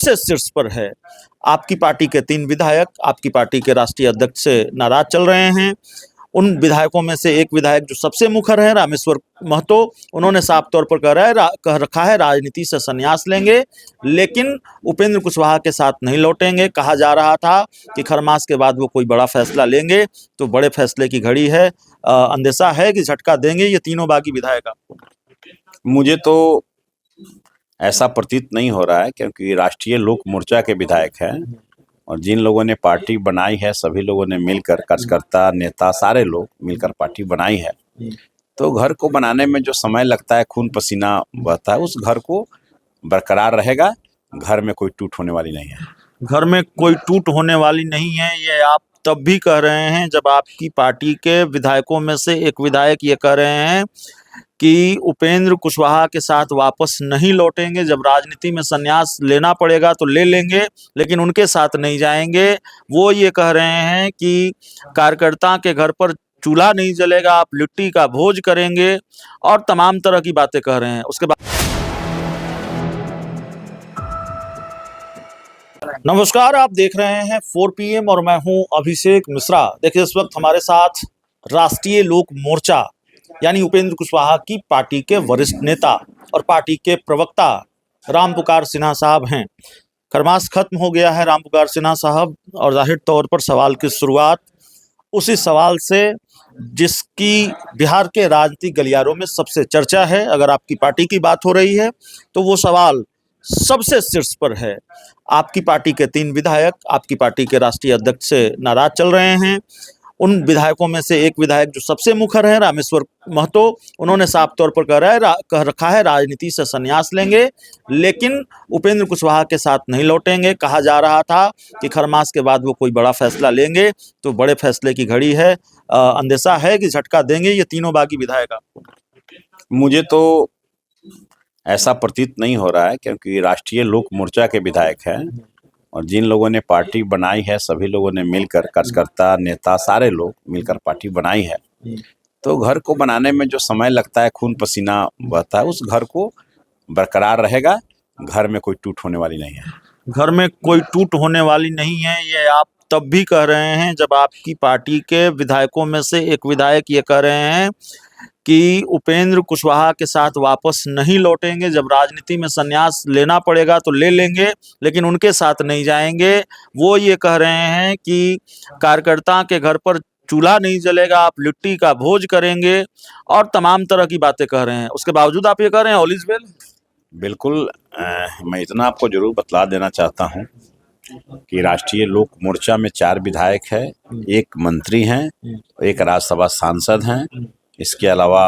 से शीर्ष पर है। आपकी पार्टी के 3 विधायक आपकी पार्टी के राष्ट्रीय अध्यक्ष से नाराज चल रहे हैं। उन विधायकों में से एक विधायक जो सबसे मुखर है, रामेश्वर महतो, उन्होंने साफ तौर पर कह रखा है राजनीति से संन्यास लेंगे, लेकिन उपेंद्र कुशवाहा के साथ नहीं लौटेंगे। कहा जा रहा था कि खरमास के बाद वो कोई बड़ा फैसला लेंगे, तो बड़े फैसले की घड़ी है। अंदेशा है कि झटका देंगे ये तीनों बागी विधायक आपको? मुझे तो ऐसा प्रतीत नहीं हो रहा है, क्योंकि राष्ट्रीय लोक मोर्चा के विधायक हैं और जिन लोगों ने पार्टी बनाई है, सभी लोगों ने मिलकर, कार्यकर्ता, नेता, सारे लोग मिलकर पार्टी बनाई है। तो घर को बनाने में जो समय लगता है, खून पसीना बहता है, उस घर को बरकरार रहेगा। घर में कोई टूट होने वाली नहीं है। घर में कोई टूट होने वाली नहीं है, ये आप तब भी कह रहे हैं जब आपकी पार्टी के विधायकों में से एक विधायक ये कह रहे हैं कि उपेंद्र कुशवाहा के साथ वापस नहीं लौटेंगे। जब राजनीति में संन्यास लेना पड़ेगा तो ले लेंगे, लेकिन उनके साथ नहीं जाएंगे। वो ये कह रहे हैं कि कार्यकर्ता के घर पर चूल्हा नहीं जलेगा, आप लिट्टी का भोज करेंगे, और तमाम तरह की बातें कह रहे हैं। उसके बाद नमस्कार, आप देख रहे हैं 4 PM और मैं हूं अभिषेक मिश्रा। देखिए, इस वक्त हमारे साथ राष्ट्रीय लोक मोर्चा यानी उपेंद्र कुशवाहा की पार्टी के वरिष्ठ नेता और पार्टी के प्रवक्ता रामपुकार सिन्हा साहब हैं। खरमास खत्म हो गया है रामपुकार सिन्हा साहब, और जाहिर तौर पर सवाल की शुरुआत उसी सवाल से जिसकी बिहार के राजनीतिक गलियारों में सबसे चर्चा है। अगर आपकी पार्टी की बात हो रही है तो वो सवाल सबसे शीर्ष पर है। आपकी पार्टी के 3 विधायक आपकी पार्टी के राष्ट्रीय अध्यक्ष से नाराज चल रहे हैं। उन विधायकों में से एक विधायक जो सबसे मुखर है, रामेश्वर महतो, उन्होंने साफ तौर पर कह रखा है राजनीति से संन्यास लेंगे, लेकिन उपेंद्र कुशवाहा के साथ नहीं लौटेंगे। कहा जा रहा था कि खरमास के बाद वो कोई बड़ा फैसला लेंगे, तो बड़े फैसले की घड़ी है। अंदेशा है कि झटका देंगे ये तीनों बागी विधायक आपको? मुझे तो ऐसा प्रतीत नहीं हो रहा है, क्योंकि राष्ट्रीय लोक मोर्चा के विधायक हैं और जिन लोगों ने पार्टी बनाई है, सभी लोगों ने मिलकर, कार्यकर्ता, नेता, सारे लोग मिलकर पार्टी बनाई है। तो घर को बनाने में जो समय लगता है, खून पसीना बहता है, उस घर को बरकरार रहेगा। घर में कोई टूट होने वाली नहीं है। घर में कोई टूट होने वाली नहीं है, ये आप तब भी कह रहे हैं जब आपकी पार्टी के विधायकों में से एक विधायक ये कह रहे हैं कि उपेंद्र कुशवाहा के साथ वापस नहीं लौटेंगे। जब राजनीति में संन्यास लेना पड़ेगा तो ले लेंगे, लेकिन उनके साथ नहीं जाएंगे। वो ये कह रहे हैं कि कार्यकर्ता के घर पर चूल्हा नहीं जलेगा, आप लिट्टी का भोज करेंगे, और तमाम तरह की बातें कह रहे हैं। उसके बावजूद आप ये कह रहे हैं ऑल इज वेल। बिल्कुल। मैं इतना आपको जरूर बतला देना चाहता हूँ कि राष्ट्रीय लोक मोर्चा में 4 विधायक है, 1 मंत्री हैं, 1 राज्यसभा सांसद हैं। इसके अलावा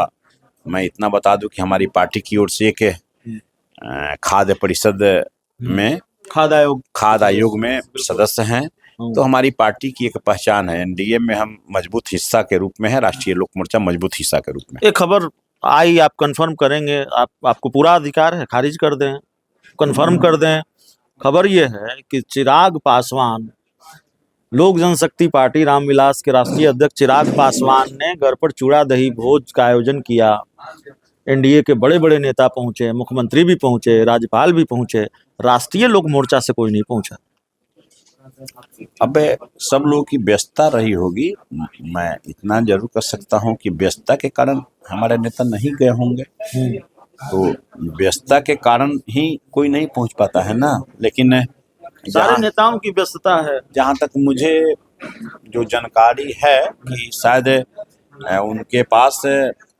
मैं इतना बता दूं कि हमारी पार्टी की ओर से एक खाद्य परिषद में, खाद्य आयोग में सदस्य हैं। तो हमारी पार्टी की एक पहचान है। एनडीए में हम मजबूत हिस्सा के रूप में है, राष्ट्रीय लोक मोर्चा मजबूत हिस्सा के रूप में। एक खबर आई, आप कंफर्म करेंगे? आपको पूरा अधिकार है, खारिज कर दें, कंफर्म कर दें। खबर ये है कि चिराग पासवान, लोक जनशक्ति पार्टी रामविलास के राष्ट्रीय अध्यक्ष चिराग पासवान ने घर पर चूड़ा दही भोज का आयोजन किया। एनडीए के बड़े बड़े नेता पहुंचे, मुख्यमंत्री भी पहुंचे, राज्यपाल भी पहुंचे, राष्ट्रीय लोक मोर्चा से कोई नहीं पहुंचा। अब सब लोगों की व्यस्तता रही होगी। मैं इतना जरूर कर सकता हूं कि व्यस्तता के कारण हमारे नेता नहीं गए होंगे। तो व्यस्तता के कारण ही कोई नहीं पहुंच पाता है ना। लेकिन सारे नेताओं की व्यस्तता है। जहाँ तक मुझे जो जानकारी है कि शायद उनके पास,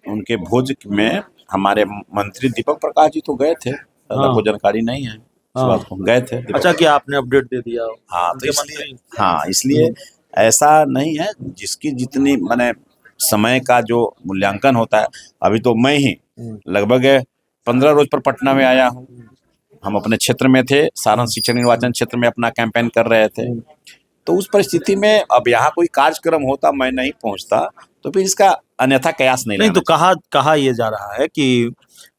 उनके भोज में हमारे मंत्री दीपक प्रकाश जी तो गए थे। को जानकारी नहीं है इस बात को, गए थे। अच्छा किया आपने अपडेट दे दिया। हाँ, तो इसलिए ऐसा नहीं है। जिसकी जितनी माने समय का जो मूल्यांकन होता है, अभी तो मैं ही लगभग 15 रोज पर पटना में आया हूँ। हम अपने क्षेत्र में थे, सारण शिक्षक निर्वाचन क्षेत्र में अपना कैंपेन कर रहे थे। तो उस परिस्थिति में अब यहाँ कोई कार्यक्रम होता, मैं नहीं पहुँचता, तो फिर इसका अन्यथा कयास नहीं। तो कहा ये जा रहा है कि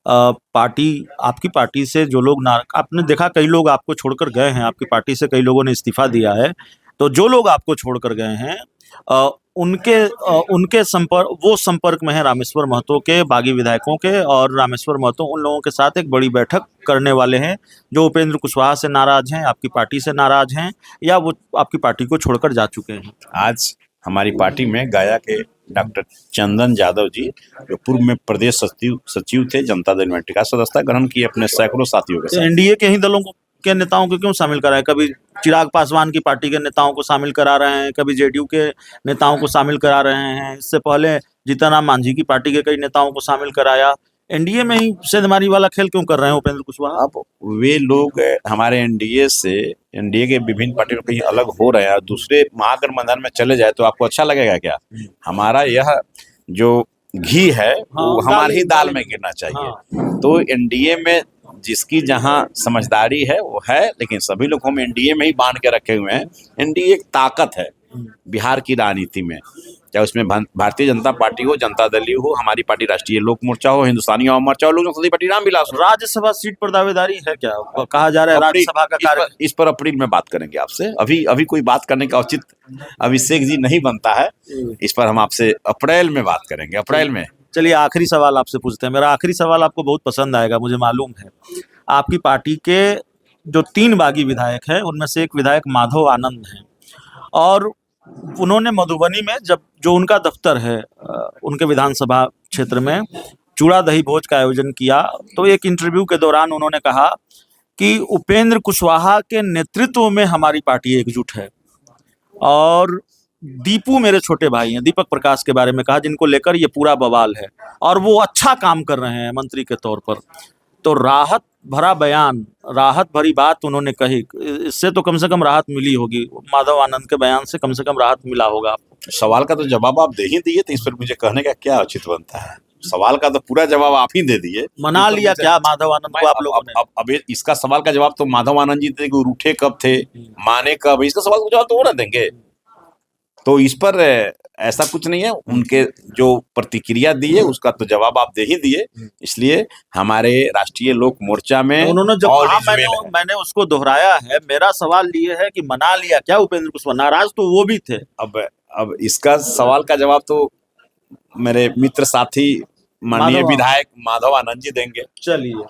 आपकी पार्टी से जो लोग आपने देखा, कई लोग आपको छोड़कर गए हैं, आपकी पार्टी से कई लोगों ने इस्तीफा दिया है। तो जो लोग आपको छोड़कर गए हैं, उनके संपर्क में है रामेश्वर महतो के, बागी विधायकों के, और रामेश्वर महतो उन लोगों के साथ एक बड़ी बैठक करने वाले हैं जो उपेंद्र कुशवाहा से नाराज हैं, आपकी पार्टी से नाराज हैं, या वो आपकी पार्टी को छोड़कर जा चुके हैं। आज हमारी पार्टी में गया के डॉक्टर चंदन यादव जी, जो पूर्व में प्रदेश सचिव थे, जनता दल यूनाइटेड का सदस्यता ग्रहण किए अपने सैकड़ों साथियों के साथ। एनडीए के ही दलों के नेताओं को क्यों शामिल कराए? कभी चिराग पासवान की पार्टी के नेताओं को शामिल करा रहे हैं, कभी जेडीयू के नेताओं को शामिल करा रहे हैं, इससे पहले जीतनराम मांझी की पार्टी के कई नेताओं को शामिल कराया। एनडीए में ही सेंधमारी वाला खेल क्यों कर रहे हैं उपेंद्र कुशवाहा? अब वे लोग हमारे एनडीए के विभिन्न पार्टियों कहीं अलग हो रहे हैं और दूसरे महागठबंधन में चले जाए तो आपको अच्छा लगेगा क्या? हमारा यह जो घी है वो हमारी ही दाल में गिरना चाहिए। तो एनडीए में जिसकी जहां समझदारी है वो है, लेकिन सभी लोग हम एनडीए में ही बांध के रखे हुए हैं। एनडीए एक ताकत है बिहार की राजनीति में, चाहे उसमें भारतीय जनता पार्टी हो, जनता दल हो, हमारी पार्टी राष्ट्रीय लोक मोर्चा हो, हिंदुस्तानी आवाम मोर्चा हो, लोक जनशक्ति पार्टी रामविलास हो। राज्यसभा सीट पर दावेदारी है क्या? कहा जा रहा है राज्यसभा का कार्य इस पर अप्रैल में बात करेंगे आपसे। अभी कोई बात करने का उचित अभिषेक जी नहीं बनता है, इस पर हम आपसे अप्रैल में बात करेंगे, अप्रैल में। चलिए आखिरी सवाल आपसे पूछते हैं। मेरा आखिरी सवाल आपको बहुत पसंद आएगा, मुझे मालूम है। आपकी पार्टी के जो 3 बागी विधायक हैं उनमें से एक विधायक माधव आनंद हैं, और उन्होंने मधुबनी में जो उनका दफ्तर है उनके विधानसभा क्षेत्र में चूड़ा दही भोज का आयोजन किया। तो एक इंटरव्यू के दौरान उन्होंने कहा कि उपेंद्र कुशवाहा के नेतृत्व में हमारी पार्टी एकजुट है, और दीपू मेरे छोटे भाई हैं, दीपक प्रकाश के बारे में कहा, जिनको लेकर ये पूरा बवाल है, और वो अच्छा काम कर रहे हैं मंत्री के तौर पर। तो राहत भरी बात उन्होंने कही। इससे तो कम से कम राहत मिली होगी, माधव आनंद के बयान से कम राहत मिला होगा आपको। सवाल का तो जवाब आप दे ही दिए, तो इस पर मुझे कहने का क्या उचित बनता है? सवाल का तो पूरा जवाब आप ही दे दिए। मना लिया क्या माधव आनंद को आप लोगों ने? अब इसका सवाल का जवाब तो माधव आनंद जी थे कि रूठे कब थे, माने कब, इसका सवाल का जवाब तो वो ना देंगे। तो इस पर ऐसा कुछ नहीं है, उनके जो प्रतिक्रिया दी है उसका तो जवाब आप दे ही दिए। इसलिए हमारे राष्ट्रीय लोक मोर्चा में उन्होंने जब कहा, मैंने उसको दोहराया है। मेरा सवाल ये है कि मना लिया क्या उपेंद्र कुशवाहा? नाराज तो वो भी थे। अब इसका सवाल का जवाब तो मेरे मित्र साथी माननीय विधायक माधव आनंद जी देंगे। चलिए,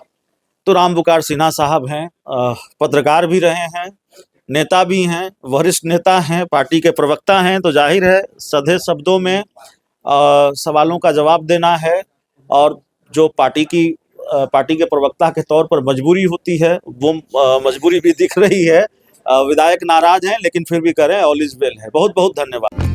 तो राम पुकार सिन्हा साहब हैं, पत्रकार भी रहे हैं, नेता भी हैं, वरिष्ठ नेता हैं, पार्टी के प्रवक्ता हैं, तो जाहिर है सधे शब्दों में सवालों का जवाब देना है, और जो पार्टी के प्रवक्ता के तौर पर मजबूरी होती है वो मजबूरी भी दिख रही है। विधायक नाराज हैं, लेकिन फिर भी करें, ऑल इज वेल है। बहुत बहुत धन्यवाद।